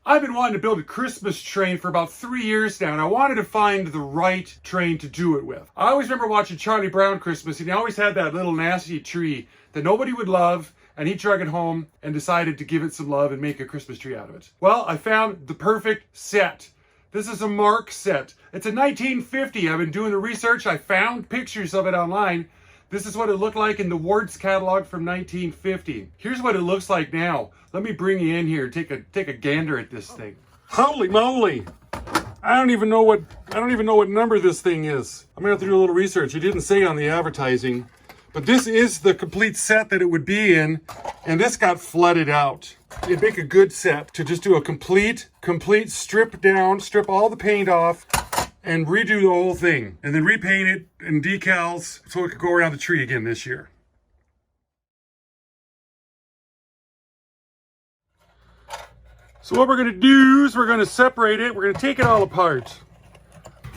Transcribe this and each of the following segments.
I've been wanting to build a Christmas train for about 3 years now, and I wanted to find the right train to do it with. I always remember watching Charlie Brown Christmas, and he always had that little nasty tree that nobody would love, and he drug it home and decided to give it some love and make a Christmas tree out of it. Well, I found the perfect set. This is a Mark set. It's a 1950. I've been doing the research. I found pictures of it online. This is what it looked like in the Ward's catalog from 1950. Here's what it looks like now. Let me bring you in here. Take a gander at this thing. Holy moly! I don't even know what number this thing is. I'm gonna have to do a little research. It didn't say on the advertising, but this is the complete set that it would be in, and this got flooded out. It'd make a good set to just do a complete strip down, strip all the paint off, and redo the whole thing, and then repaint it in decals so it could go around the tree again this year. So what we're gonna do is we're gonna separate it. We're gonna take it all apart.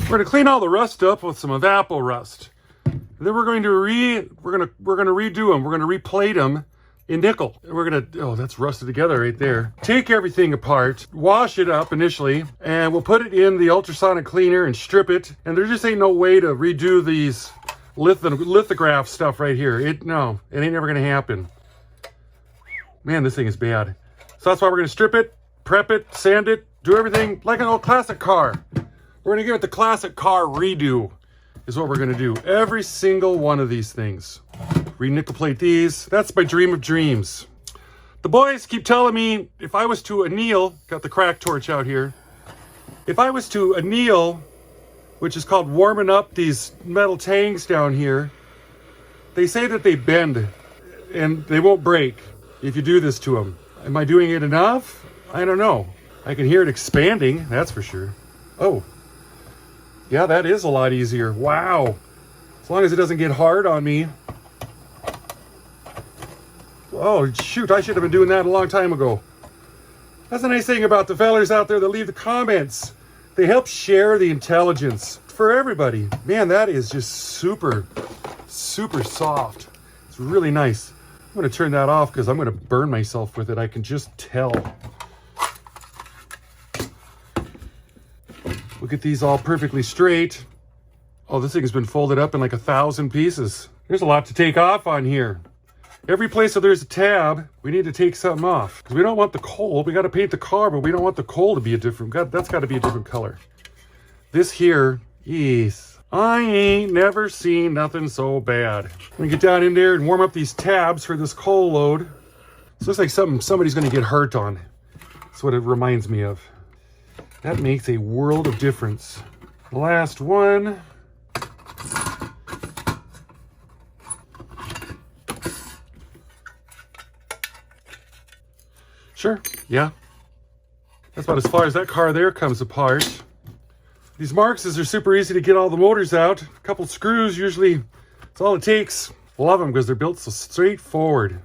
We're gonna clean all the rust up with some evapor rust. And then we're going to redo them. We're gonna replate them in nickel. And we're gonna, oh, that's rusted together right there. Take everything apart, wash it up initially, and we'll put it in the ultrasonic cleaner and strip it. And there just ain't no way to redo these lithograph stuff right here. It ain't never gonna happen. Man, this thing is bad. So that's why we're gonna strip it, prep it, sand it, do everything like an old classic car. We're gonna give it the classic car redo is what we're gonna do. Every single one of these things. Re-nickel plate these. That's my dream of dreams. The boys keep telling me if I was to anneal, got the crack torch out here. If I was to anneal, which is called warming up these metal tangs down here, they say that they bend and they won't break if you do this to them. Am I doing it enough? I don't know. I can hear it expanding, that's for sure. Oh, yeah, that is a lot easier. Wow. As long as it doesn't get hard on me. Oh, shoot, I should have been doing that a long time ago. That's the nice thing about the fellers out there that leave the comments. They help share the intelligence for everybody. Man, that is just super, super soft. It's really nice. I'm going to turn that off because I'm going to burn myself with it. I can just tell. Look at these all perfectly straight. Oh, this thing has been folded up in like 1,000 pieces. There's a lot to take off on here. Every place that there's a tab, we need to take something off. Because we don't want the coal. We got to paint the car, but we don't want the coal to be a different, that's got to be a different color. This here, yes. I ain't never seen nothing so bad. I'm gonna get down in there and warm up these tabs for this coal load. This looks like something somebody's gonna get hurt on. That's what it reminds me of. That makes a world of difference. The last one. Sure, yeah. That's about as far as that car there comes apart. These Marxes are super easy to get all the motors out. A couple screws, usually, that's all it takes. Love them because they're built so straightforward.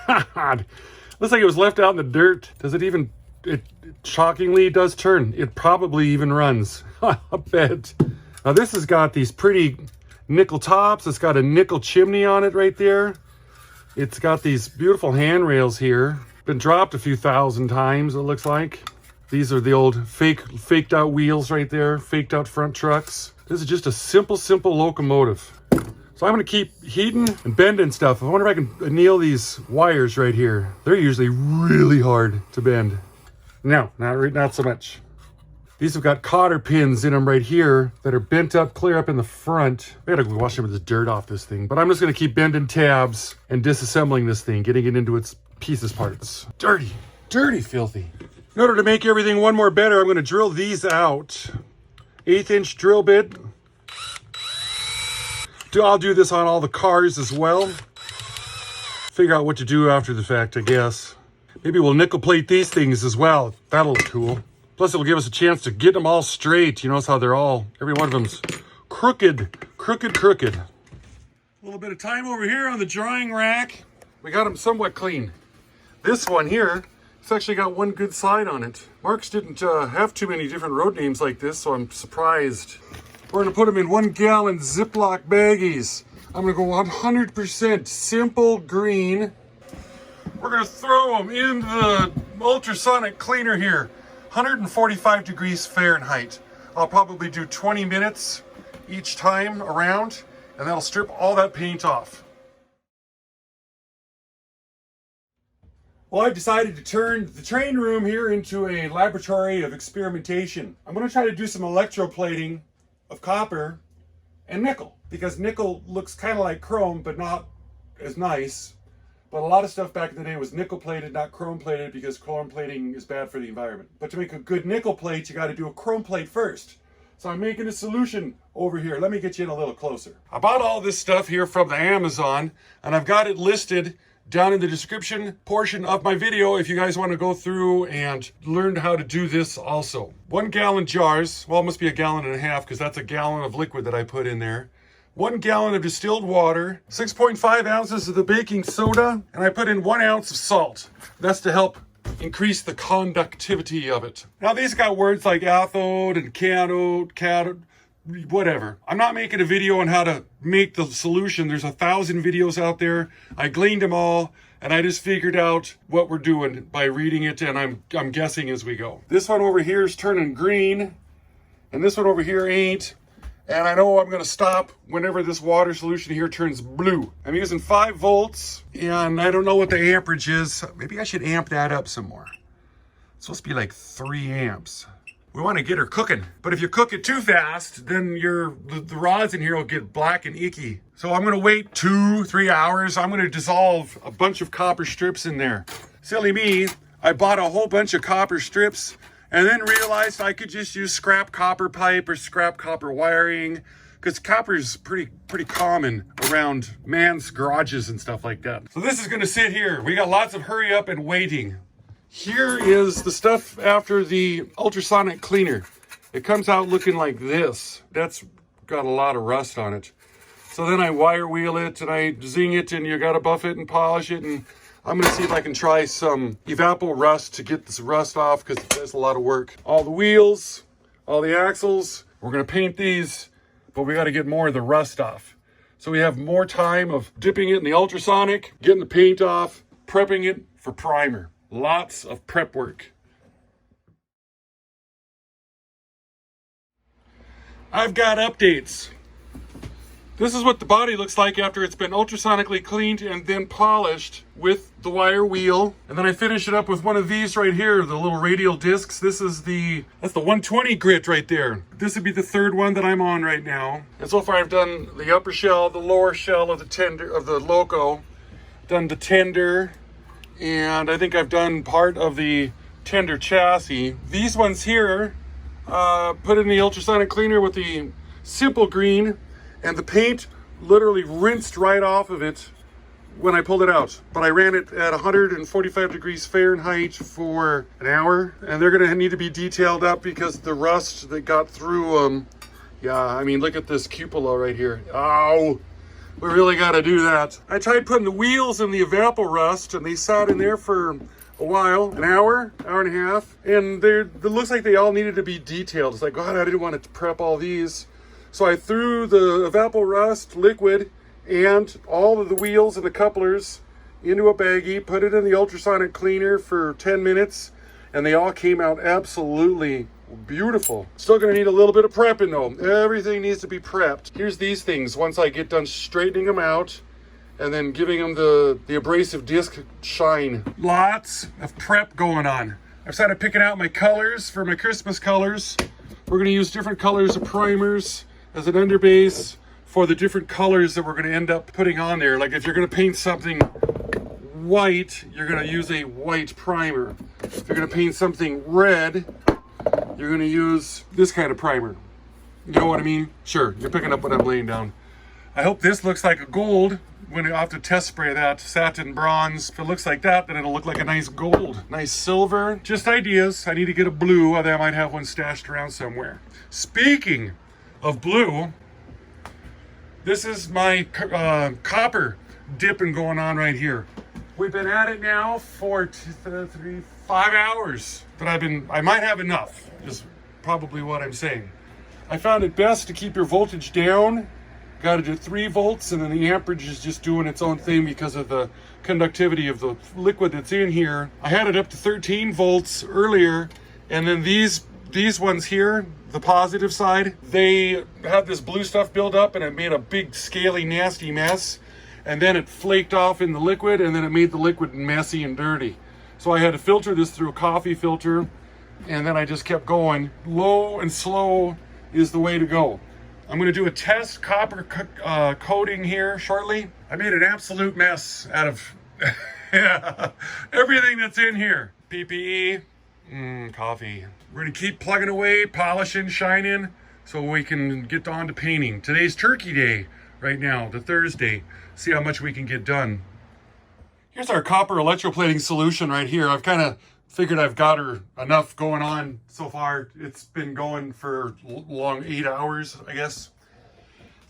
God, looks like it was left out in the dirt. Does it even, it shockingly does turn. It probably even runs, I bet. Now this has got these pretty nickel tops. It's got a nickel chimney on it right there. It's got these beautiful handrails here. Been dropped a few thousand times, it looks like. These are the old faked out wheels right there, faked out front trucks. This is just a simple locomotive. So I'm gonna keep heating and bending stuff. I wonder if I can anneal these wires right here. They're usually really hard to bend. No, not so much. These have got cotter pins in them right here that are bent up, clear up in the front. I gotta wash some of this dirt off this thing, but I'm just gonna keep bending tabs and disassembling this thing, getting it into its pieces parts. Dirty, filthy. In order to make everything one more better, I'm gonna drill these out. 1/8" drill bit. I'll do this on all the cars as well. Figure out what to do after the fact, I guess. Maybe we'll nickel plate these things as well. That'll look cool. Plus it'll give us a chance to get them all straight. You notice how they're all, every one of them's crooked. A little bit of time over here on the drying rack. We got them somewhat clean. This one here, it's actually got one good side on it. Marks didn't have too many different road names like this, so I'm surprised. We're gonna put them in 1 gallon Ziploc baggies. I'm gonna go 100% simple green. We're gonna throw them into the ultrasonic cleaner here. 145 degrees Fahrenheit. I'll probably do 20 minutes each time around, and that'll strip all that paint off. Well, I've decided to turn the train room here into a laboratory of experimentation. I'm going to try to do some electroplating of copper and nickel, because nickel looks kind of like chrome, but not as nice. But a lot of stuff back in the day was nickel plated, not chrome plated, because chrome plating is bad for the environment. But to make a good nickel plate, you got to do a chrome plate first. So I'm making a solution over here. Let me get you in a little closer. I bought all this stuff here from the Amazon, and I've got it listed down in the description portion of my video if you guys want to go through and learn how to do this also. 1 gallon jars, well, it must be 1.5 gallons because that's a gallon of liquid that I put in there. 1 gallon of distilled water, 6.5 ounces of the baking soda, and I put in 1 ounce of salt. That's to help increase the conductivity of it. Now these got words like cathode and cathode, whatever. I'm not making a video on how to make the solution. There's 1,000 videos out there. I gleaned them all, and I just figured out what we're doing by reading it, and I'm guessing as we go. This one over here is turning green, and this one over here ain't. And I know I'm going to stop whenever this water solution here turns blue. I'm using 5 volts, and I don't know what the amperage is. Maybe I should amp that up some more. It's supposed to be like 3 amps. We want to get her cooking. But if you cook it too fast, then the rods in here will get black and icky. So I'm going to wait 2-3 hours. I'm going to dissolve a bunch of copper strips in there. Silly me, I bought a whole bunch of copper strips and then realized I could just use scrap copper pipe or scrap copper wiring, because copper is pretty common around man's garages and stuff like that. So this is going to sit here. We got lots of hurry up and waiting. Here is the stuff after the ultrasonic cleaner. It comes out looking like this. That's got a lot of rust on it. So then I wire wheel it and I zing it, and you got to buff it and polish it. And I'm going to see if I can try some evapor rust to get this rust off, because that's a lot of work. All the wheels, all the axles, we're going to paint these, but we got to get more of the rust off. So we have more time of dipping it in the ultrasonic, getting the paint off, prepping it for primer. Lots of prep work. I've got updates. This is what the body looks like after it's been ultrasonically cleaned and then polished with the wire wheel. And then I finish it up with one of these right here, the little radial discs. That's the 120 grit right there. This would be the 3rd one that I'm on right now. And so far I've done the upper shell, the lower shell of the tender of the loco, done the tender, and I think I've done part of the tender chassis. These ones here, put in the ultrasonic cleaner with the simple green, and the paint literally rinsed right off of it when I pulled it out. But I ran it at 145 degrees Fahrenheit for an hour, and they're gonna need to be detailed up because the rust that got through them. Yeah, I mean, look at this cupola right here. Ow! We really got to do that. I tried putting the wheels in the evapor rust, and they sat in there for a while, an hour and a half, and it looks like they all needed to be detailed. It's like, God, I didn't want to prep all these. So I threw the evapor rust liquid and all of the wheels and the couplers into a baggie, put it in the ultrasonic cleaner for 10 minutes, and they all came out absolutely beautiful. Still gonna need a little bit of prepping though. Everything needs to be prepped. Here's these things once I get done straightening them out and then giving them the abrasive disc shine. Lots of prep going on. I've started picking out my colors for my Christmas colors. We're gonna use different colors of primers as an underbase for the different colors that we're gonna end up putting on there. Like if you're gonna paint something white, you're gonna use a white primer. If you're gonna paint something red, you're going to use this kind of primer. You know what I mean? Sure, you're picking up what I'm laying down. I hope this looks like a gold when I have to test spray that. Satin bronze. If it looks like that, then it'll look like a nice gold. Nice silver. Just ideas. I need to get a blue. I might have one stashed around somewhere. Speaking of blue, this is my copper dipping going on right here. We've been at it now for 5 hours, but I might have enough, is probably what I'm saying. I found it best to keep your voltage down, Got it at 3 volts, and then the amperage is just doing its own thing because of the conductivity of the liquid that's in here. I had it up to 13 volts earlier, and then these ones here, the positive side, they had this blue stuff build up and it made a big scaly nasty mess, and then it flaked off in the liquid, and then it made the liquid messy and dirty. So I had to filter this through a coffee filter, and then I just kept going. Low and slow is the way to go. I'm going to do a test copper coating here shortly. I made an absolute mess out of everything that's in here. PPE, coffee. We're going to keep plugging away, polishing, shining, so we can get on to painting. Today's Turkey Day right now, the Thursday. See how much we can get done. Here's our copper electroplating solution right here. I've kind of figured I've got her enough going on so far. It's been going for long 8 hours, I guess.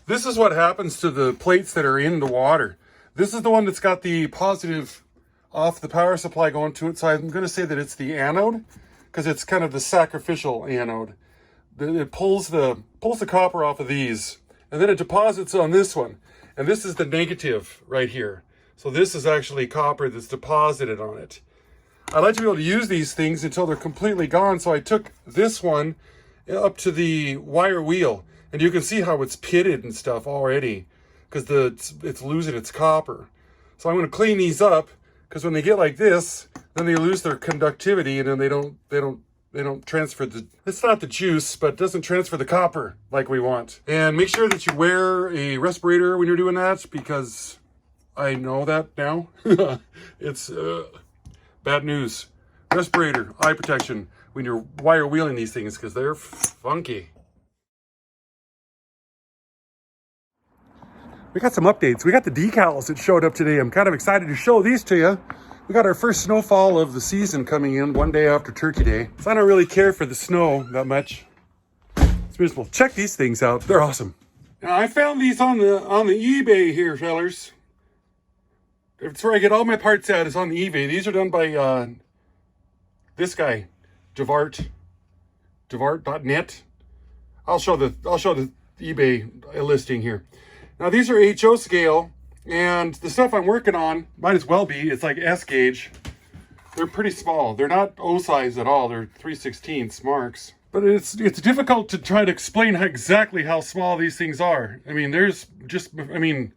This is what happens to the plates that are in the water. This is the one that's got the positive off the power supply going to it. So I'm going to say that it's the anode, because it's kind of the sacrificial anode. It pulls the copper off of these, and then it deposits on this one. And this is the negative right here. So this is actually copper that's deposited on it. I like to be able to use these things until they're completely gone. So I took this one up to the wire wheel, and you can see how it's pitted and stuff already, because it's losing its copper. So I'm going to clean these up, because when they get like this, then they lose their conductivity, and then they don't transfer it's not the juice, but it doesn't transfer the copper like we want. And make sure that you wear a respirator when you're doing that, because I know that now. It's bad news. Respirator, eye protection when you're wire wheeling these things, because they're funky. We got some updates. We got the decals that showed up today. I'm kind of excited to show these to you. We got our first snowfall of the season coming in one day after Turkey Day. So I don't really care for the snow that much. It's miserable. Check these things out. They're awesome. Now, I found these on the eBay here, fellers. It's where I get all my parts at, is on the eBay. These are done by this guy, Devart.net. I'll show the eBay listing here. Now these are HO scale, and the stuff I'm working on might as well be, it's like S gauge. They're pretty small. They're not O size at all. They're 3/16 marks. But it's difficult to try to explain exactly how small these things are. I mean, there's just, little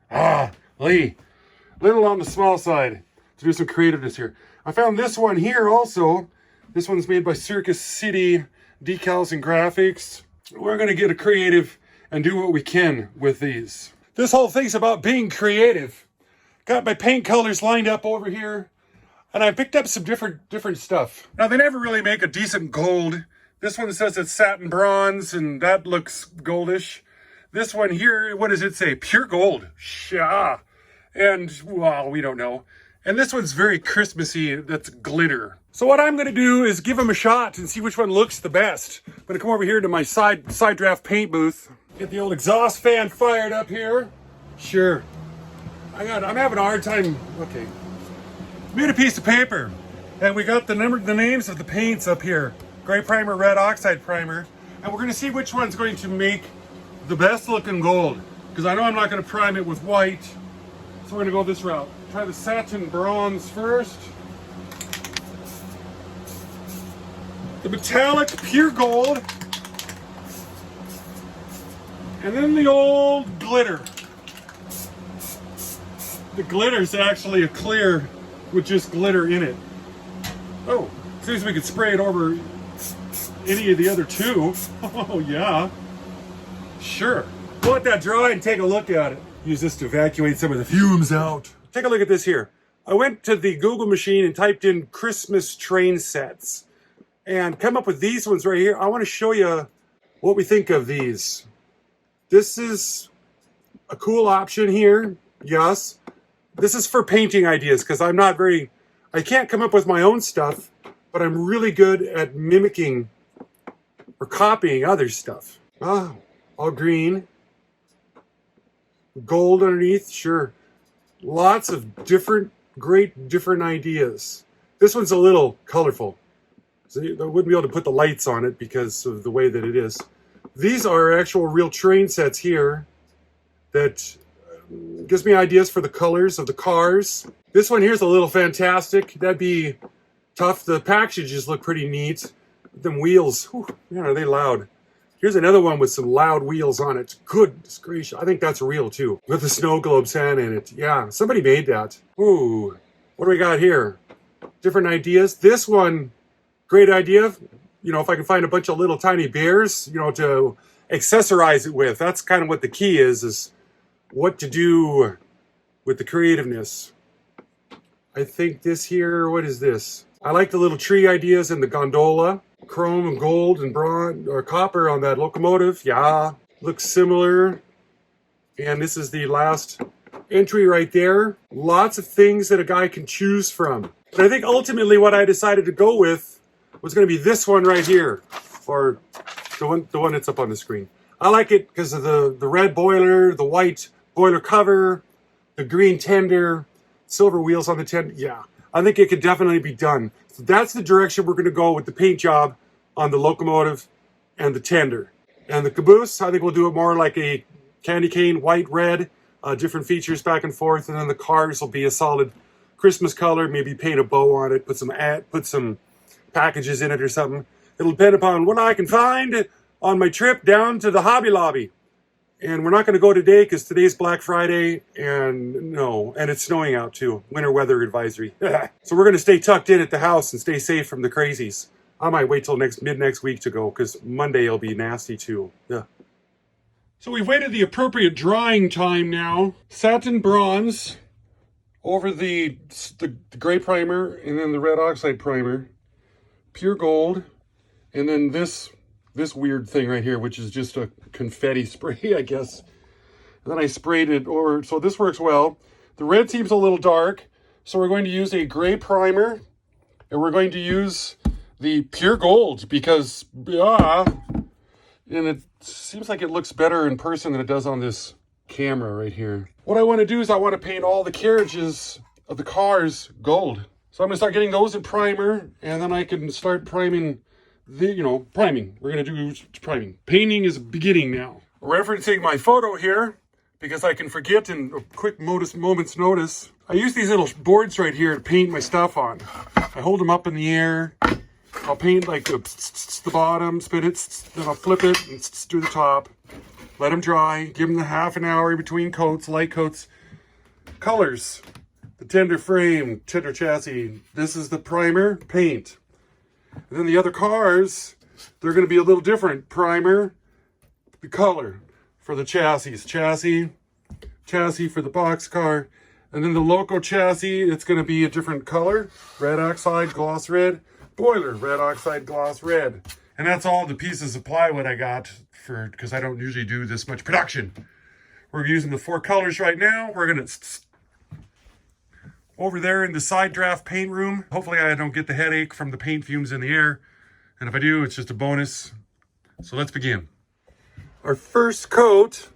on the small side, to do some creativeness here. I found this one here also. This one's made by Circus City Decals and Graphics. We're going to get creative and do what we can with these. This whole thing's about being creative. Got my paint colors lined up over here, and I picked up some different stuff. Now, they never really make a decent gold. This one says it's satin bronze, and that looks goldish. This one here, what does it say? Pure gold. Sha. And, well, we don't know. And this one's very Christmassy. That's glitter. So what I'm going to do is give them a shot and see which one looks the best. I'm going to come over here to my side draft paint booth. Get the old exhaust fan fired up here. Sure. I'm having a hard time. Okay. Made a piece of paper, and we got the names of the paints up here. Gray primer, red oxide primer. And we're going to see which one's going to make the best looking gold. Because I know I'm not going to prime it with white. So we're going to go this route. Try the satin bronze first. The metallic pure gold. And then the old glitter. The glitter's actually a clear with just glitter in it. Oh, seems we could spray it over any of the other two. Oh yeah. Sure. We'll let that dry and take a look at it. Use this to evacuate some of the fumes out. Take a look at this here. I went to the Google machine and typed in Christmas train sets and come up with these ones right here. I want to show you what we think of these. This is a cool option here. Yes. This is for painting ideas, because I can't come up with my own stuff, but I'm really good at mimicking or copying other stuff. Ah, all green. Gold underneath, sure. Lots of great different ideas. This one's a little colorful. So I wouldn't be able to put the lights on it because of the way that it is. These are actual real train sets here. that gives me ideas for the colors of the cars. This one here's a little fantastic. That'd be tough. The packages look pretty neat. Them wheels, whew, man, are they loud. Here's another one with some loud wheels on it. Goodness gracious. I think that's real too. With the snow globe Santa in it. Yeah, somebody made that. Ooh, what do we got here? Different ideas. This one, great idea. You know, if I can find a bunch of little tiny bears, you know, to accessorize it with. That's kind of what the key is what to do with the creativeness. I think this here, what is this? I like the little tree ideas in the gondola. Chrome and gold and bronze or copper on that locomotive. Yeah, looks similar. And this is the last entry right there. Lots of things that a guy can choose from. But I think ultimately what I decided to go with was going to be this one right here, or the one that's up on the screen. I like it because of the red boiler, the white boiler cover, the green tender, silver wheels on the tender. Yeah, I think it could definitely be done. So that's the direction we're going to go with the paint job on the locomotive and the tender. And the caboose, I think we'll do it more like a candy cane, white, red, different features back and forth. And then the cars will be a solid Christmas color, maybe paint a bow on it, put some packages in it or something. It'll depend upon what I can find on my trip down to the Hobby Lobby. And we're not going to go today because today's Black Friday and it's snowing out too. Winter weather advisory. So we're going to stay tucked in at the house and stay safe from the crazies. I might wait till mid next week to go because Monday will be nasty too. Yeah. So we've waited the appropriate drying time now. Satin bronze over the gray primer and then the red oxide primer. Pure gold. And then this weird thing right here, which is just a confetti spray, I guess. And then I sprayed it over, so this works well. The red seems a little dark, so we're going to use a gray primer, and we're going to use the pure gold because, and it seems like it looks better in person than it does on this camera right here. What I want to do is I want to paint all the carriages of the cars gold. So I'm going to start getting those in primer, and then I can start priming priming. We're going to do priming. Painting is beginning now. Referencing my photo here, because I can forget in a quick moment's notice. I use these little boards right here to paint my stuff on. I hold them up in the air. I'll paint like the bottom, spin it, then I'll flip it and do the top. Let them dry. Give them the half an hour in between coats, light coats. Colors. The tender frame, tender chassis. This is the primer, paint. And then the other cars, they're going to be a little different. Primer, the color for the chassis. Chassis for the box car. And then the loco chassis, it's going to be a different color. Red oxide, gloss red. Boiler, red oxide, gloss red. And that's all the pieces of plywood I got because I don't usually do this much production. We're using the 4 colors right now. We're going to over there in the side draft paint room. Hopefully I don't get the headache from the paint fumes in the air. And if I do, it's just a bonus. So let's begin. Our first coat.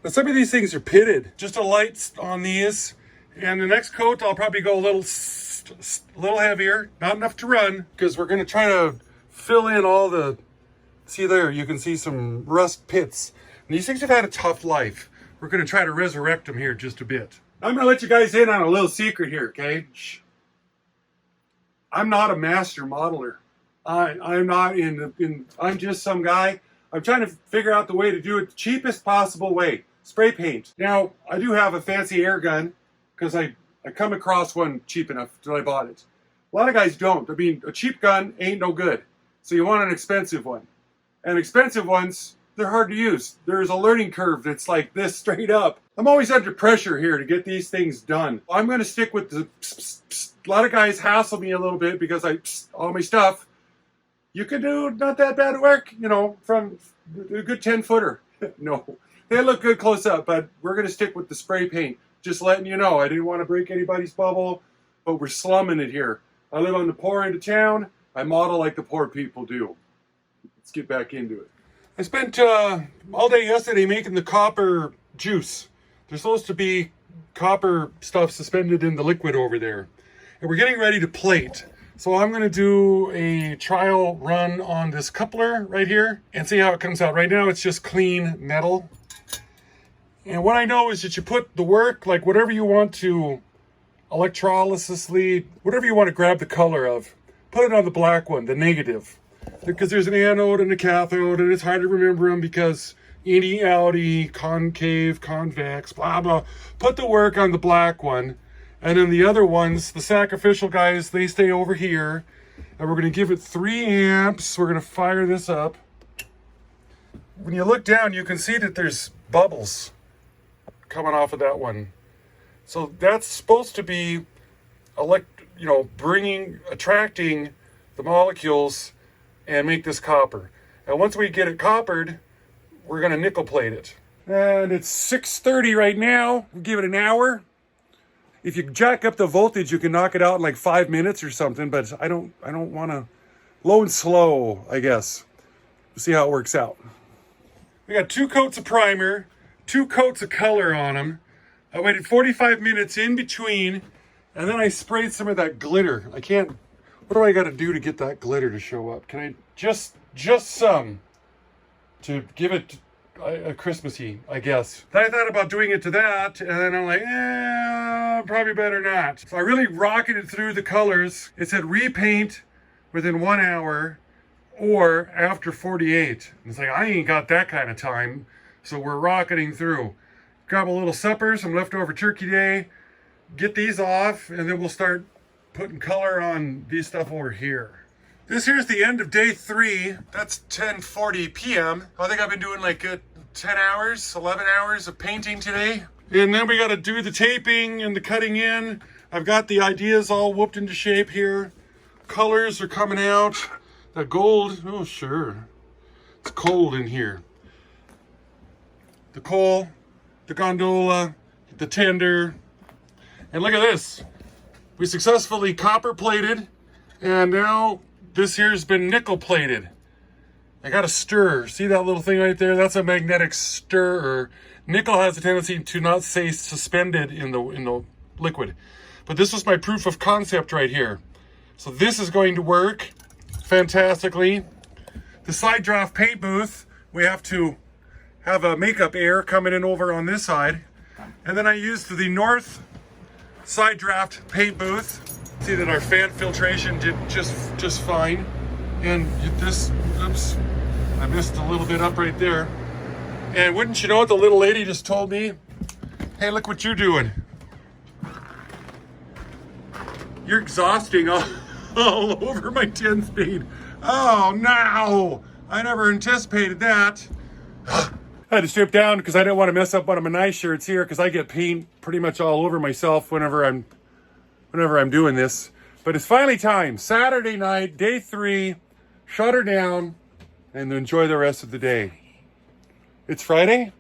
Now some of these things are pitted. Just a light on these. And the next coat, I'll probably go a little heavier. Not enough to run, because we're going to try to fill in all the... See there, you can see some rust pits. And these things have had a tough life. We're going to try to resurrect them here just a bit. I'm going to let you guys in on a little secret here, okay? Shh. I'm not a master modeler. I'm not I'm just some guy. I'm trying to figure out the way to do it the cheapest possible way. Spray paint. Now, I do have a fancy air gun because I come across one cheap enough till I bought it. A lot of guys don't. I mean, a cheap gun ain't no good. So you want an expensive one. And expensive ones, they're hard to use. There's a learning curve that's like this straight up. I'm always under pressure here to get these things done. I'm going to stick with the a lot of guys hassle me a little bit because all my stuff, you can do not that bad work, from a good 10-footer. No, they look good close up, but we're going to stick with the spray paint. Just letting you know, I didn't want to break anybody's bubble, but we're slumming it here. I live on the poor end of town. I model like the poor people do. Let's get back into it. I spent all day yesterday making the copper juice. There's supposed to be copper stuff suspended in the liquid over there. And we're getting ready to plate. So I'm going to do a trial run on this coupler right here and see how it comes out. Right now it's just clean metal. And what I know is that you put the work, like whatever you want to electrolysis lead, whatever you want to grab the color of, put it on the black one, the negative. Because there's an anode and a cathode, and it's hard to remember them because innie, outie, concave, convex, blah, blah. Put the work on the black one. And then the other ones, the sacrificial guys, they stay over here. And we're going to give it 3 amps. We're going to fire this up. When you look down, you can see that there's bubbles coming off of that one. So that's supposed to be, attracting the molecules and make this copper. And once we get it coppered, we're going to nickel plate it. And it's 6:30 right now. We'll give it an hour. If you jack up the voltage, you can knock it out in like 5 minutes or something, but I don't want to. Low and slow, I guess. We'll see how it works out. We got 2 coats of primer, 2 coats of color on them. I waited 45 minutes in between, and then I sprayed some of that glitter. What do I got to do to get that glitter to show up? Can I just some to give it a Christmassy, I guess. Then I thought about doing it to that, and then I'm like, probably better not. So I really rocketed through the colors. It said repaint within 1 hour or after 48. And it's like, I ain't got that kind of time. So we're rocketing through. Grab a little supper, some leftover turkey day, get these off, and then we'll start putting color on these stuff over here. This here's the end of day 3. That's 10:40 p.m. I think I've been doing like 10 hours, 11 hours of painting today. And then we got to do the taping and the cutting in. I've got the ideas all whooped into shape here. Colors are coming out. The gold, oh sure. It's cold in here. The coal, the gondola, the tender. And look at this. We successfully copper plated, and now this here's been nickel plated. I got a stir. See that little thing right there? That's a magnetic stirrer. Nickel has a tendency to not stay suspended in the liquid. But this was my proof of concept right here. So this is going to work fantastically. The side draft paint booth, we have to have a makeup air coming in over on this side. And then I used the north side draft paint booth. See that our fan filtration did just fine. And this, oops, I missed a little bit up right there. And wouldn't you know it, the little lady just told me, hey, look what you're doing. You're exhausting all over my 10 speed. Oh no, I never anticipated that. I had to strip down because I didn't want to mess up one of my nice shirts here because I get paint pretty much all over myself whenever I'm doing this. But it's finally time. Saturday night, day 3, shut her down and enjoy the rest of the day. It's Friday?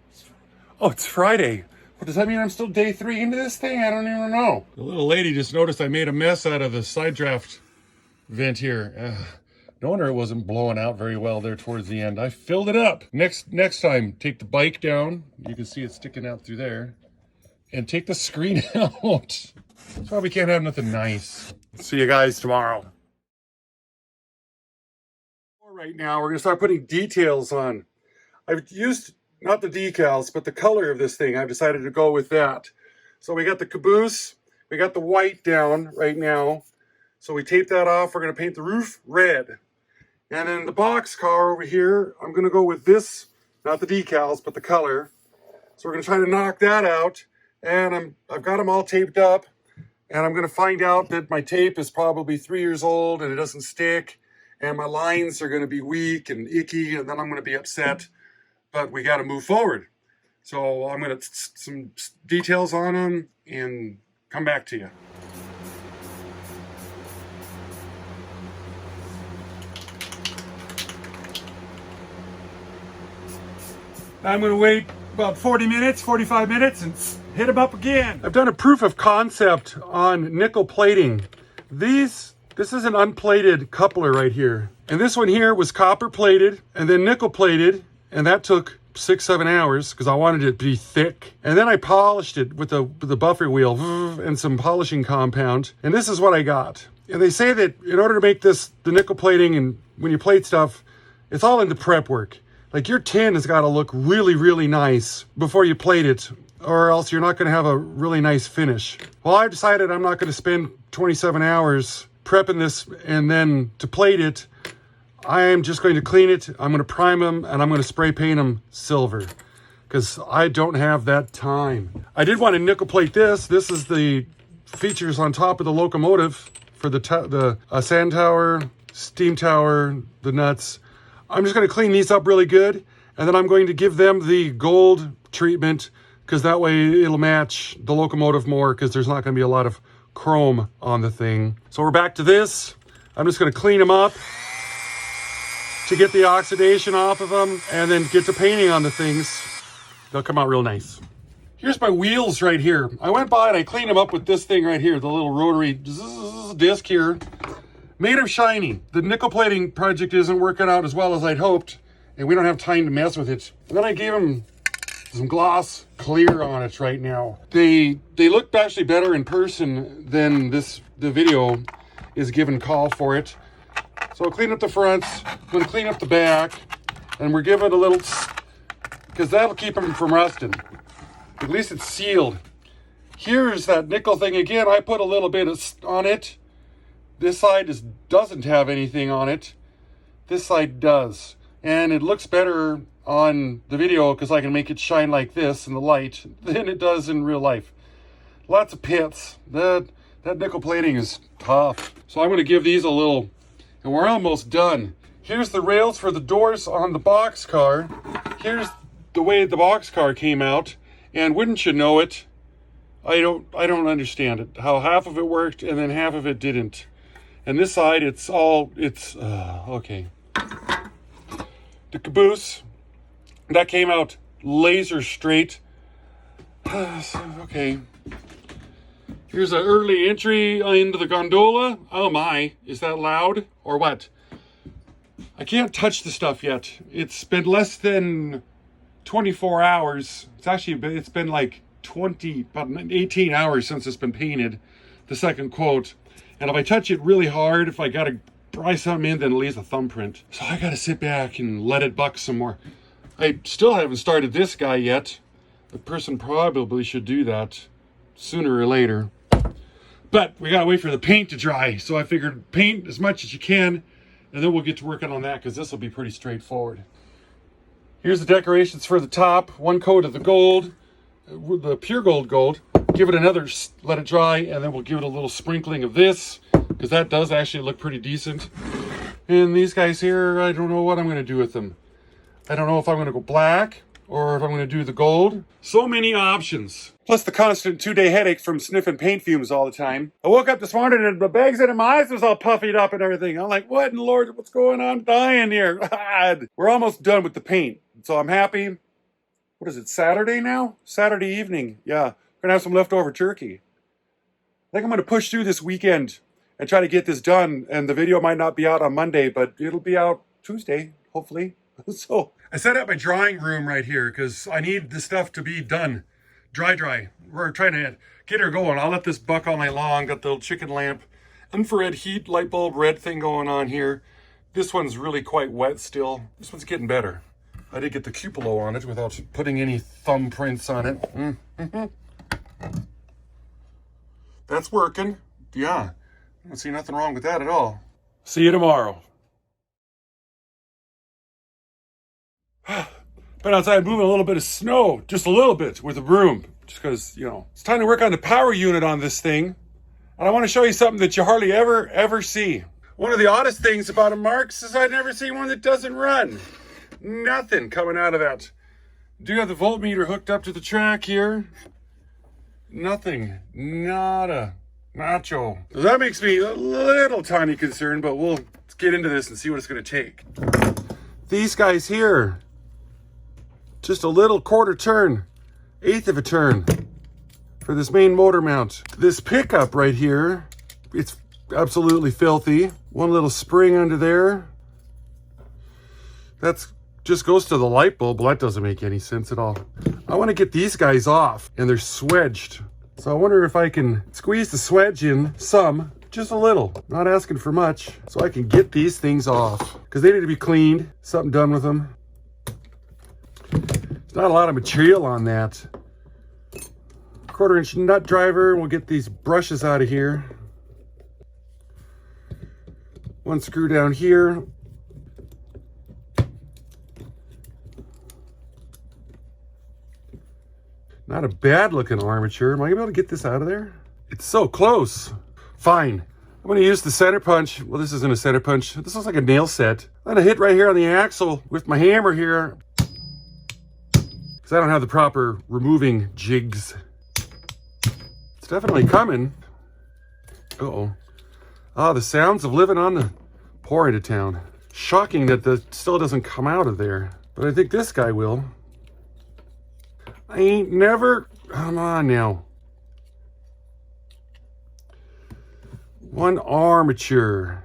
Oh, it's Friday. Well, does that mean I'm still day 3 into this thing? I don't even know. The little lady just noticed I made a mess out of the side draft vent here. No wonder it wasn't blowing out very well there towards the end. I filled it up. Next time, take the bike down. You can see it sticking out through there. And take the screen out. Probably can't have nothing nice. See you guys tomorrow. Right now, we're going to start putting details on. I've used, not the decals, but the color of this thing. I've decided to go with that. So we got the caboose. We got the white down right now. So we tape that off. We're going to paint the roof red. And then the box car over here, I'm going to go with this, not the decals, but the color. So we're going to try to knock that out. And I've got them all taped up. And I'm going to find out that my tape is probably 3 years old and it doesn't stick. And my lines are going to be weak and icky. And then I'm going to be upset. But we got to move forward. So I'm going to some details on them and come back to you. I'm going to wait about 40 minutes, 45 minutes, and hit them up again. I've done a proof of concept on nickel plating. This is an unplated coupler right here. And this one here was copper plated and then nickel plated. And that took 6-7 hours because I wanted it to be thick. And then I polished it with the buffer wheel and some polishing compound. And this is what I got. And they say that in order to make this, the nickel plating, and when you plate stuff, it's all in the prep work. Like your tin has got to look really, really nice before you plate it, or else you're not going to have a really nice finish. Well, I've decided I'm not going to spend 27 hours prepping this and then to plate it. I am just going to clean it. I'm going to prime them and I'm going to spray paint them silver because I don't have that time. I did want to nickel plate this. This is the features on top of the locomotive for the sand tower, steam tower, the nuts. I'm just going to clean these up really good, and then I'm going to give them the gold treatment because that way it'll match the locomotive more because there's not going to be a lot of chrome on the thing. So we're back to this. I'm just going to clean them up to get the oxidation off of them and then get to painting on the things. They'll come out real nice. Here's my wheels right here. I went by and I cleaned them up with this thing right here, the little rotary disc here. Made them shiny. The nickel plating project isn't working out as well as I'd hoped, and we don't have time to mess with it. And then I gave them some gloss clear on it right now. They look actually better in person than the video is given call for it. So I'll clean up the fronts, I'm gonna clean up the back, and we're giving it a little, because that'll keep them from rusting. At least it's sealed. Here's that nickel thing again. I put a little bit on it. This side doesn't have anything on it. This side does. And it looks better on the video because I can make it shine like this in the light than it does in real life. Lots of pits. That nickel plating is tough. So I'm going to give these a little, and we're almost done. Here's the rails for the doors on the box car. Here's the way the box car came out. And wouldn't you know it, I don't understand it. How half of it worked and then half of it didn't. And this side, it's okay. The caboose, that came out laser straight. Okay. Here's an early entry into the gondola. Oh my, is that loud or what? I can't touch the stuff yet. It's been less than 24 hours. It's been like about 18 hours since it's been painted, the second quote. And if I touch it really hard, if I gotta pry something in, then it leaves a thumbprint. So I gotta sit back and let it buck some more. I still haven't started this guy yet. The person probably should do that sooner or later. But we gotta wait for the paint to dry. So I figured paint as much as you can, and then we'll get to working on that because this will be pretty straightforward. Here's the decorations for the top. One coat of the gold, the pure gold. Give it another, let it dry, and then we'll give it a little sprinkling of this, because that does actually look pretty decent. And these guys here, I don't know what I'm going to do with them. I don't know if I'm going to go black, or if I'm going to do the gold. So many options. Plus the constant 2-day headache from sniffing paint fumes all the time. I woke up this morning and the bags in my eyes was all puffied up and everything. I'm like, what in the Lord, what's going on? I'm dying here. We're almost done with the paint. So I'm happy. What is it, Saturday now? Saturday evening, yeah. We're gonna have some leftover turkey. I think I'm gonna push through this weekend and try to get this done. And the video might not be out on Monday, but it'll be out Tuesday, hopefully. So I set up my drying room right here because I need this stuff to be done. Dry. We're trying to get her going. I'll let this buck all night long. Got the little chicken lamp, infrared heat, light bulb red thing going on here. This one's really quite wet still. This one's getting better. I did get the cupola on it without putting any thumbprints on it. That's working. Yeah, I don't see nothing wrong with that at all. See you tomorrow. Been outside moving a little bit of snow, just a little bit with a broom, just because, it's time to work on the power unit on this thing. And I want to show you something that you hardly ever see. One of the oddest things about a Marx is I never see one that doesn't run. Nothing coming out of that. Do have the voltmeter hooked up to the track here. Nothing. Nada. Nacho. So that makes me a little tiny concerned, but let's get into this and see what it's going to take. These guys here. Just a little quarter turn. Eighth of a turn. For this main motor mount. This pickup right here. It's absolutely filthy. One little spring under there. That's just goes to the light bulb. Well, that doesn't make any sense at all. I want to get these guys off, and they're swedged. So I wonder if I can squeeze the swedge in some, just a little, not asking for much, so I can get these things off, because they need to be cleaned, something done with them. Not a lot of material on that. 1/4 inch nut driver. We'll get these brushes out of here. One screw down here. Not a bad looking armature. Am I gonna be able to get this out of there? It's so close. Fine. I'm gonna use the center punch. Well, this isn't a center punch. This looks like a nail set. I'm gonna hit right here on the axle with my hammer here, because I don't have the proper removing jigs. It's definitely coming. Uh-oh. Ah, the sounds of living on the poor end of town. Shocking that the still doesn't come out of there. But I think this guy will. I ain't never... Come on now. One armature.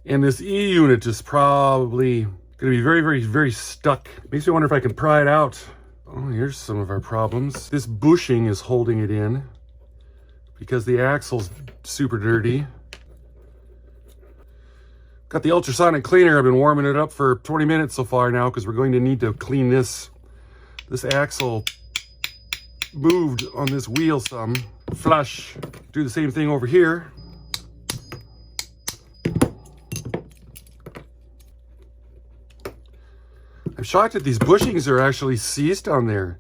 And this E unit is probably going to be very, very, very stuck. Makes me wonder if I can pry it out. Oh, here's some of our problems. This bushing is holding it in because the axle's super dirty. Got the ultrasonic cleaner. I've been warming it up for 20 minutes so far now because we're going to need to clean this. This axle moved on this wheel some. Flush. Do the same thing over here. I'm shocked that these bushings are actually seized on there.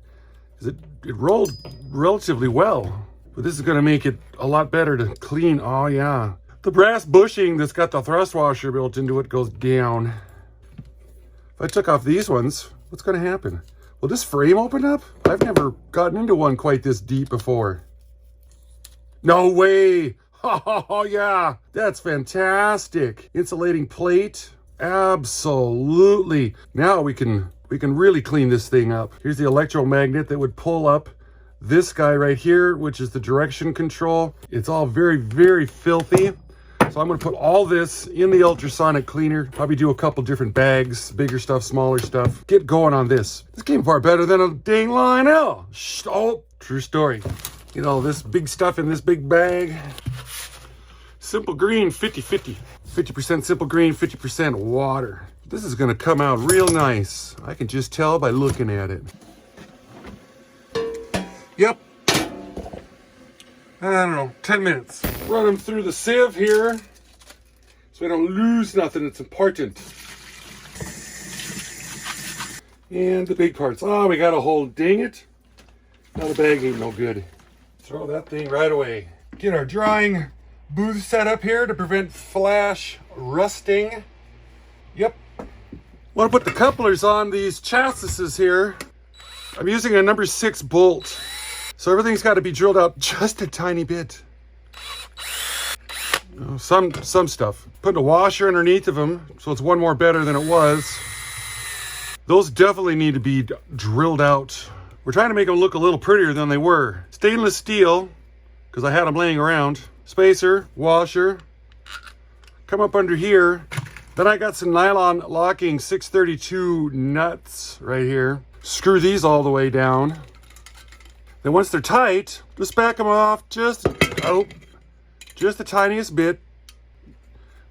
It rolled relatively well. But this is going to make it a lot better to clean. Oh yeah. The brass bushing that's got the thrust washer built into it goes down. If I took off these ones, what's going to happen? Will this frame open up? I've never gotten into one quite this deep before. No way. Oh yeah, that's fantastic. Insulating plate. Absolutely. Now we can really clean this thing up. Here's the electromagnet that would pull up this guy right here, which is the direction control. It's all very, very filthy. So I'm going to put all this in the ultrasonic cleaner. Probably do a couple different bags, bigger stuff, smaller stuff. Get going on this. This came far better than a dang Lionel. Oh, true story. Get all this big stuff in this big bag. Simple green, 50-50. 50% simple green, 50% water. This is going to come out real nice. I can just tell by looking at it. Yep. I don't know, 10 minutes. Run them through the sieve here so we don't lose nothing. It's important. And the big parts. Oh, we got a hole. Dang it. Now the bag ain't no good. Throw that thing right away. Get our drying booth set up here to prevent flash rusting. Yep. Want to put the couplers on these chassis here. I'm using a number 6 bolt. So everything's got to be drilled out just a tiny bit. Some stuff. Putting a washer underneath of them, so it's one more better than it was. Those definitely need to be drilled out. We're trying to make them look a little prettier than they were. Stainless steel, because I had them laying around. Spacer, washer. Come up under here. Then I got some nylon locking 632 nuts right here. Screw these all the way down. Then once they're tight, just back them off just the tiniest bit.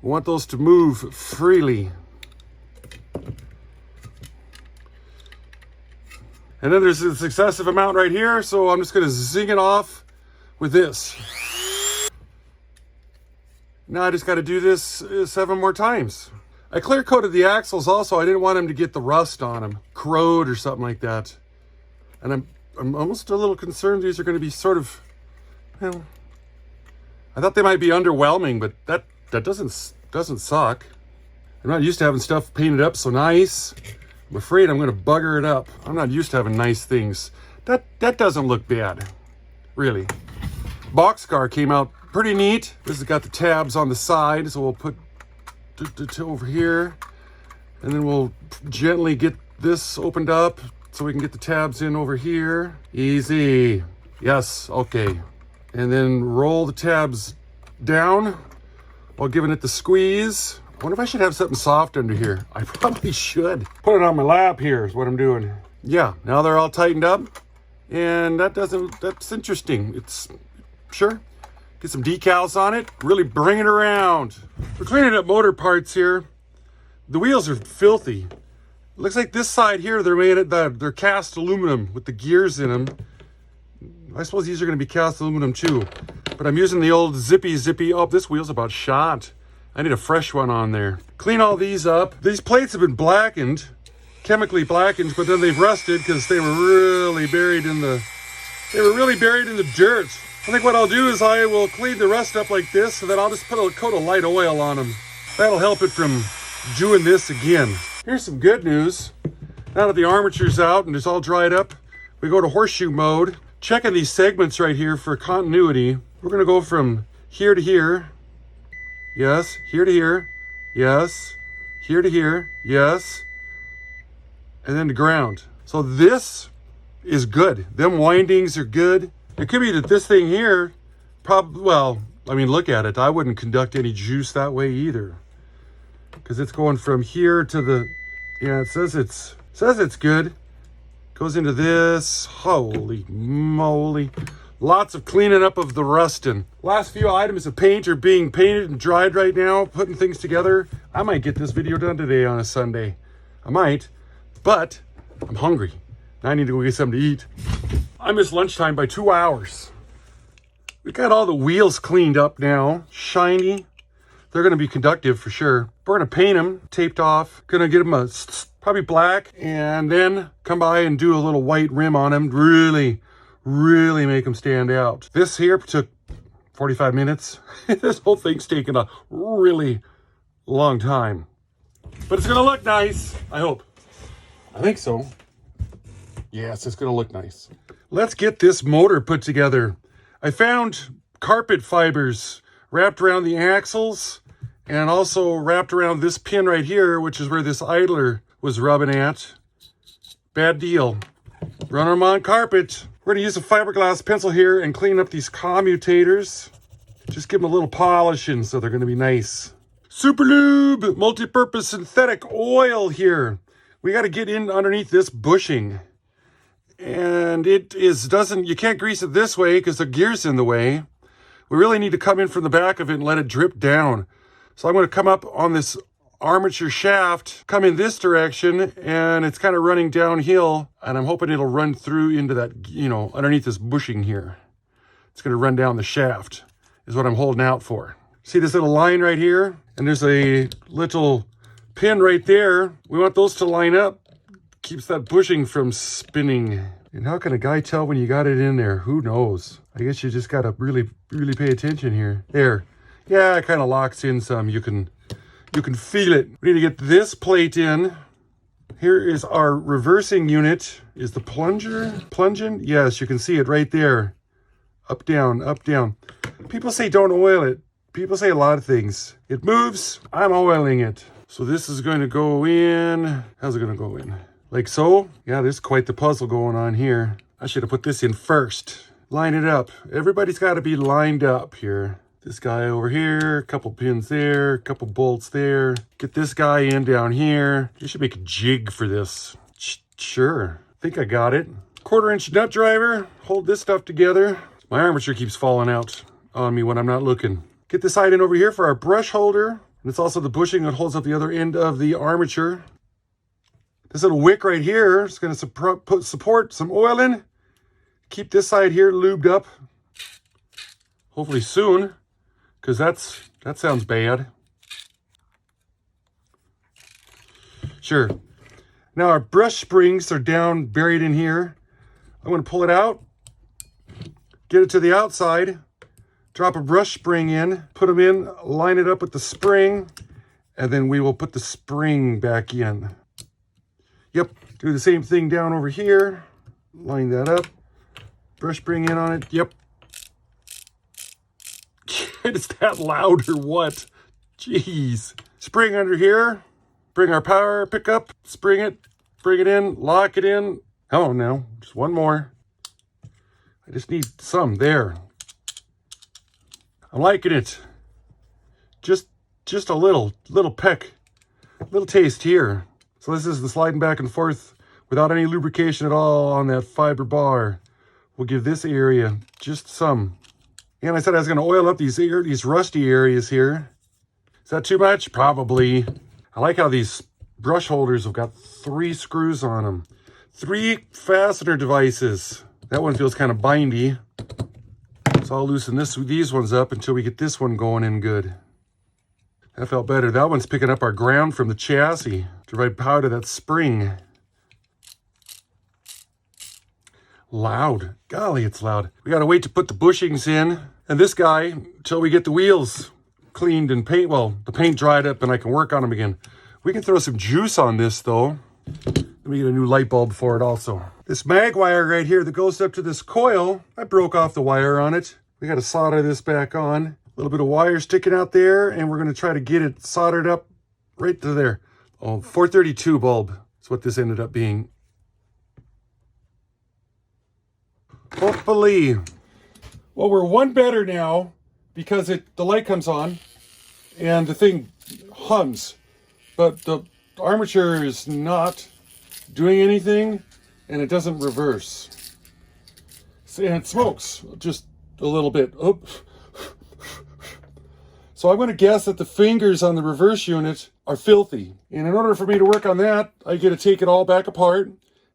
We want those to move freely. And then there's this excessive amount right here, so I'm just going to zing it off with this. Now I just got to do this 7 more times. I clear coated the axles also. I didn't want them to get the rust on them, corrode or something like that. And I'm almost a little concerned these are going to be sort of, well, I thought they might be underwhelming, but that doesn't suck. I'm not used to having stuff painted up so nice. I'm afraid I'm going to bugger it up. I'm not used to having nice things. That doesn't look bad, really. Boxcar came out pretty neat. This has got the tabs on the side, so we'll put it over here, and then we'll gently get this opened up so we can get the tabs in over here. Easy. Yes, okay. And then roll the tabs down while giving it the squeeze. I wonder if I should have something soft under here. I probably should. Put it on my lap here is what I'm doing. Yeah, now they're all tightened up. And that's interesting. It's, sure. Get some decals on it. Really bring it around. We're cleaning up motor parts here. The wheels are filthy. looks like this side here, they're cast aluminum with the gears in them. I suppose these are going to be cast aluminum too. But I'm using the old zippy. Oh, this wheel's about shot. I need a fresh one on there. Clean all these up. These plates have been blackened, chemically blackened, but then they've rusted because they were really buried in the dirt. I think what I'll do is I will clean the rust up like this, and then I'll just put a coat of light oil on them. That'll help it from doing this again. Here's some good news. Now that the armature's out and it's all dried up, we go to horseshoe mode. Checking these segments right here for continuity. We're gonna go from here to here. Yes, here to here. Yes, here to here. Yes, and then to ground. So this is good. Them windings are good. It could be that this thing here, well, I mean, look at it. I wouldn't conduct any juice that way either, because it's going from here to the, yeah, it says it's good. Goes into this. Holy moly. Lots of cleaning up of the rusting. Last few items of paint are being painted and dried right now, putting things together. I might get this video done today on a Sunday. I might, but I'm hungry. Now I need to go get something to eat. I missed lunchtime by 2 hours. We got all the wheels cleaned up now, shiny. They're gonna be conductive for sure. We're gonna paint them, taped off. Gonna get them probably black, and then come by and do a little white rim on them. Really make them stand out. This here took 45 minutes. This whole thing's taken a really long time. But it's gonna look nice, I hope. I think so. Yes, it's gonna look nice. Let's get this motor put together. I found carpet fibers wrapped around the axles and also wrapped around this pin right here, which is where this idler was rubbing at. Bad deal. Run them on carpet. We're gonna use a fiberglass pencil here and clean up these commutators. Just give them a little polishing so they're gonna be nice. Super Lube, multi-purpose synthetic oil here. We gotta get in underneath this bushing. And you can't grease it this way because the gear's in the way. We really need to come in from the back of it and let it drip down. So I'm gonna come up on this armature shaft, come in this direction, and it's kind of running downhill, and I'm hoping it'll run through into that, underneath this bushing here. It's going to run down the shaft is what I'm holding out for. See this little line right here? And there's a little pin right there. We want those to line up. Keeps that bushing from spinning. And how can a guy tell when you got it in there? Who knows? I guess you just got to really pay attention here. There. Yeah, it kind of locks in some. You can feel it. We need to get this plate in. Here is our reversing unit. Is the plunger plunging? Yes, you can see it right there. Up, down, up, down. People say don't oil it. People say a lot of things. It moves. I'm oiling it. So this is going to go in. How's it going to go in? Like so? Yeah, there's quite the puzzle going on here. I should have put this in first. Line it up. Everybody's got to be lined up here. This guy over here, a couple pins there, a couple bolts there. Get this guy in down here. You should make a jig for this. Sure, I think I got it. 1/4-inch nut driver, hold this stuff together. My armature keeps falling out on me when I'm not looking. Get this side in over here for our brush holder. And it's also the bushing that holds up the other end of the armature. This little wick right here is gonna support some oiling. Keep this side here lubed up. Hopefully soon. Because that sounds bad. Sure. Now our brush springs are down, buried in here. I'm going to pull it out, get it to the outside, drop a brush spring in, put them in, line it up with the spring, and then we will put the spring back in. Yep, do the same thing down over here. Line that up, brush spring in on it. Yep. Is that loud or what? Jeez. Spring under here. Bring our power pickup. Spring it. Bring it in. Lock it in. Come on now. Just one more. I just need some there. I'm liking it. Just a little peck. Little taste here. So this is the sliding back and forth without any lubrication at all on that fiber bar. We'll give this area just some. And I said I was going to oil up these rusty areas here. Is that too much? Probably. I like how these brush holders have got 3 screws on them. 3 fastener devices. That one feels kind of bindy. So I'll loosen these ones up until we get this one going in good. That felt better. That one's picking up our ground from the chassis to provide power to that spring. Loud. Golly, it's loud. We gotta wait to put the bushings in. And this guy, until we get the wheels cleaned and paint, well, the paint dried up and I can work on them again. We can throw some juice on this though. Let me get a new light bulb for it also. This mag wire right here that goes up to this coil, I broke off the wire on it. We gotta solder this back on. A little bit of wire sticking out there, and we're gonna try to get it soldered up right to there. Oh, 432 bulb is what this ended up being. Hopefully. Well, we're one better now because the light comes on and the thing hums, but the armature is not doing anything and it doesn't reverse. And it smokes just a little bit. Oh. So I'm going to guess that the fingers on the reverse unit are filthy. And in order for me to work on that, I get to take it all back apart,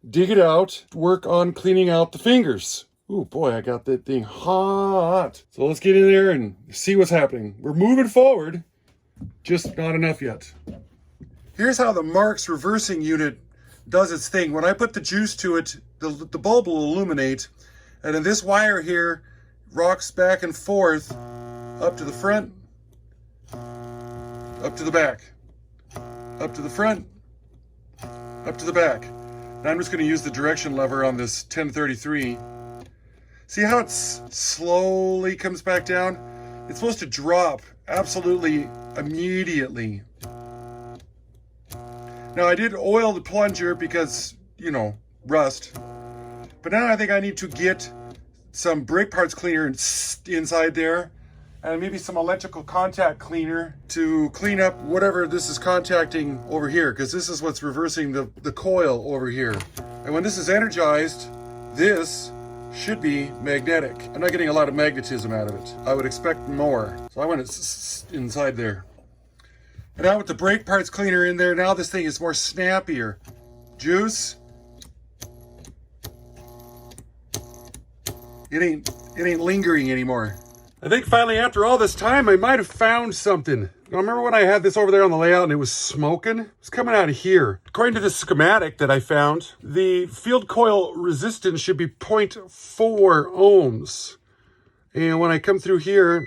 dig it out, work on cleaning out the fingers. Ooh, boy, I got that thing hot. So let's get in there and see what's happening. We're moving forward, just not enough yet. Here's how the Marks reversing unit does its thing. When I put the juice to it, the bulb will illuminate. And then this wire here rocks back and forth up to the front, up to the back, up to the front, up to the back. And I'm just going to use the direction lever on this 1033. See how it slowly comes back down? It's supposed to drop absolutely immediately. Now I did oil the plunger because, you know, rust. But now I think I need to get some brake parts cleaner inside there, and maybe some electrical contact cleaner to clean up whatever this is contacting over here, because this is what's reversing the coil over here. And when this is energized, this should be magnetic. I'm not getting a lot of magnetism out of it. I would expect more. So I want it inside there. And now with the brake parts cleaner in there, now this thing is more snappier. Juice. It ain't lingering anymore. I think finally after all this time, I might have found something. Now, remember when I had this over there on the layout and it was smoking? It's coming out of here. According to the schematic that I found, the field coil resistance should be 0.4 ohms. And when I come through here,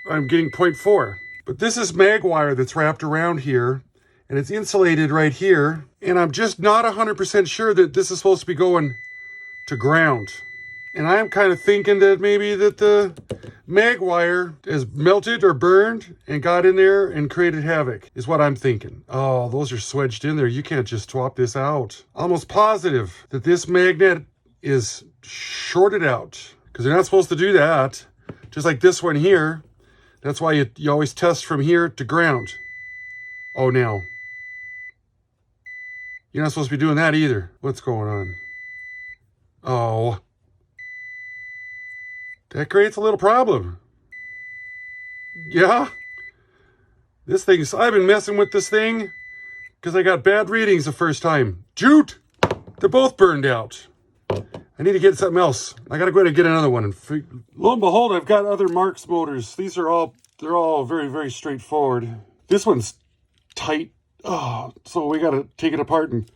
I'm getting 0.4. But this is mag wire that's wrapped around here, and it's insulated right here. And I'm just not 100% sure that this is supposed to be going to ground. And I'm kind of thinking that maybe that the mag wire is melted or burned and got in there and created havoc, is what I'm thinking. Oh, those are swedged in there. You can't just swap this out. Almost positive that this magnet is shorted out, because you're not supposed to do that. Just like this one here. That's why you always test from here to ground. Oh, now. You're not supposed to be doing that either. What's going on? Oh. That creates a little problem. Yeah. I've been messing with this thing because I got bad readings the first time. Jute! They're both burned out. I need to get something else. I gotta go ahead and get another one. And lo and behold, I've got other Marks motors. They're all very, very straightforward. This one's tight. Oh, so we gotta take it apart and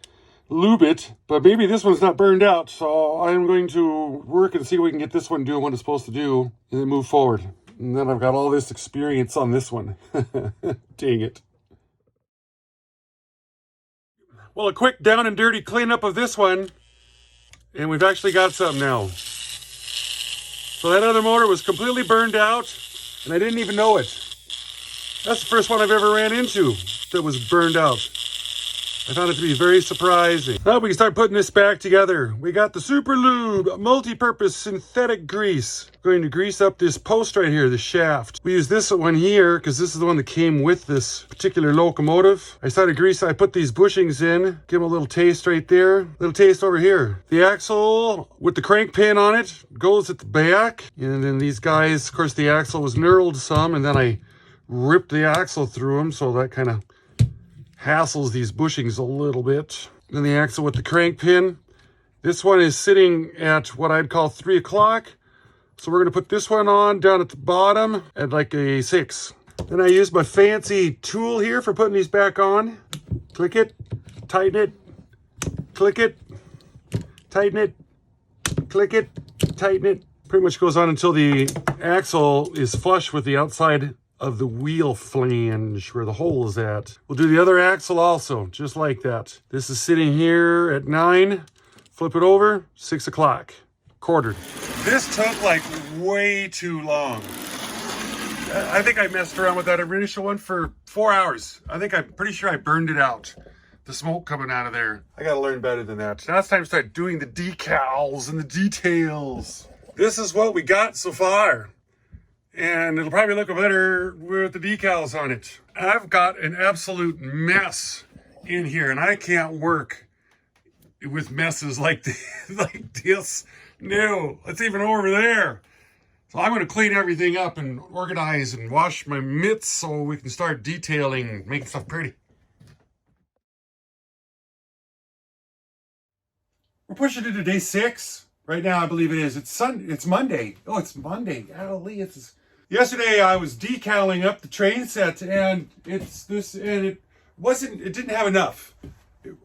lube it, but maybe this one's not burned out, so I'm going to work and see if we can get this one doing what it's supposed to do and then move forward. And then I've got all this experience on this one. Dang it. Well, a quick down and dirty cleanup of this one, and we've actually got something now. So that other motor was completely burned out, and I didn't even know it. That's the first one I've ever ran into that was burned out. I found it to be very surprising. Now we can start putting this back together. We got the Super Lube multi-purpose synthetic grease. We're going to grease up this post right here, the shaft. We use this one here because this is the one that came with this particular locomotive. I started grease. I put these bushings in, give them a little taste right there, a little taste over here. The axle with the crank pin on it goes at the back. And then these guys, of course, the axle was knurled some, and then I ripped the axle through them, so that kind of hassles these bushings a little bit. Then the axle with the crank pin. This one is sitting at what I'd call 3 o'clock. So we're gonna put this one on down at the bottom at like a 6. Then I use my fancy tool here for putting these back on. Click it, tighten it, click it, tighten it, click it, tighten it. Pretty much goes on until the axle is flush with the outside of the wheel flange where the hole is at. We'll do the other axle also, just like that. This is sitting here at 9. Flip it over, 6 o'clock, quartered. This took like way too long. I think I messed around with that initial one for 4 hours. I'm pretty sure I burned it out. The smoke coming out of there. I gotta learn better than that. Now it's time to start doing the decals and the details. This is what we got so far. And it'll probably look better with the decals on it. I've got an absolute mess in here and I can't work with messes like this. No, it's even over there. So I'm going to clean everything up and organize and wash my mitts so we can start detailing, making stuff pretty. We're pushing into day 6 right now. I believe it is. It's Monday. Oh, it's Monday. Golly, yesterday I was decaling up the train set, and it didn't have enough.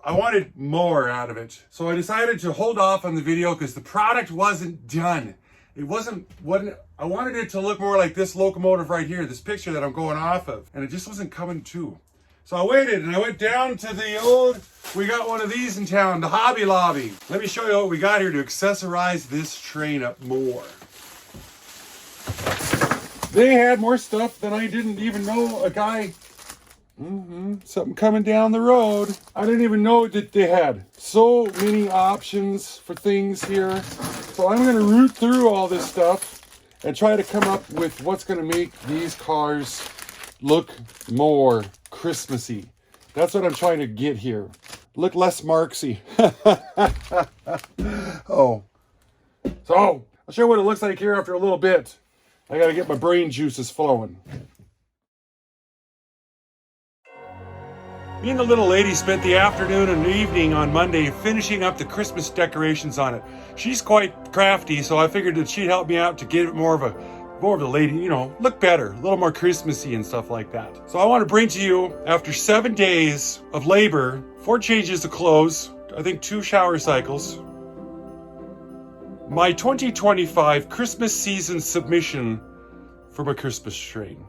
I wanted more out of it, so I decided to hold off on the video because the product wasn't done. It wasn't what I wanted it to look more like this locomotive right here, this picture that I'm going off of, and it just wasn't coming to. So I waited and I went down to we got one of these in town, the Hobby Lobby. Let me show you what we got here to accessorize this train up more. They had more stuff than I didn't even know a guy. Something coming down the road. I didn't even know that they had so many options for things here. So I'm going to root through all this stuff and try to come up with what's going to make these cars look more Christmassy. That's what I'm trying to get here. Look less Marxy. Oh. So I'll show you what it looks like here after a little bit. I got to get my brain juices flowing. Me and the little lady spent the afternoon and evening on Monday finishing up the Christmas decorations on it. She's quite crafty, so I figured that she'd help me out to give it more of the lady, look better, a little more Christmassy and stuff like that. So I want to bring to you, after 7 days of labor, 4 changes of clothes, I think 2 shower cycles, my 2025 Christmas season submission for my Christmas train.